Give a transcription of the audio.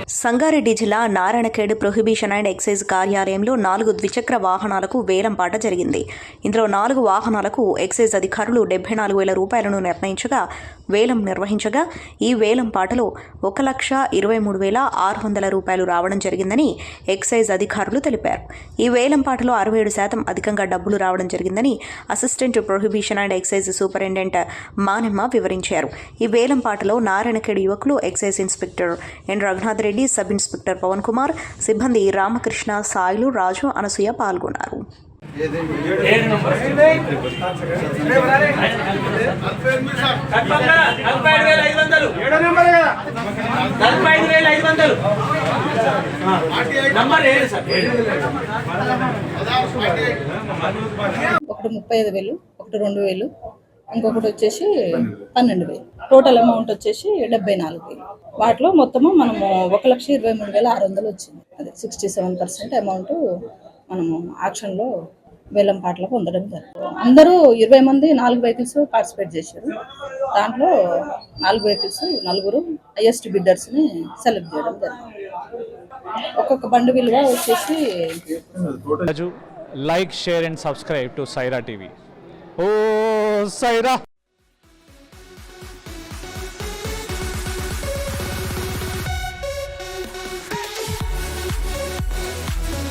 సంగారెడ్డి జిల్లా Narayankhed prohibition and excise కార్యాలయంలో 4 ద్విచక్ర వాహనాలకు వేలంపాట జరిగింది. ఇందులో 4 వాహనాలకు ఎక్సైజ్ అధికారులు 74,000 రూపాయలను వేలం నిర్వహించగా ఈ వేలంపాటలో 1,23,600 రూపాయలు రావడం జరిగిందని ఎక్సైజ్ అధికారులు తెలిపారు. ఈ వేలంపాటలో 67% అధికంగా డబ్బులు రావడం జరిగిందని assistant prohibition and excise superintendent Manemma వివరించారు. ఈ వేలంపాటలో నారాయణఖేడ్ యువకులు excise inspector N Raghunath Reddy, sub inspector Pavan Kumar, సిబ్బంది రామకృష్ణ, సాయిలు, రాజు, అనసూయ పాల్గొన్నారు. ఒకటి 35,000, ఒకటి 2,000, ఇంకొకటి వచ్చేసి 12,000. టోటల్ అమౌంట్ వచ్చేసి 74,000. వాటిలో మొత్తము మనము 1,23,600 వచ్చింది. అదే 67% అమౌంట్ మనము ఆక్షన్లో వేలం పాటలో పొందడం జరిగింది. అందరూ 20 మంది 4 వెహికల్స్ పార్టిసిపేట్ చేశారు. దాంట్లో 4 వెహికల్స్ 4 హైయెస్ట్ బిడ్డర్స్ని సెలెక్ట్ చేయడం జరిగింది. ఒక్కొక్క బండి విలువ వచ్చేసి like, share and subscribe to Saira TV. Oh, Saira!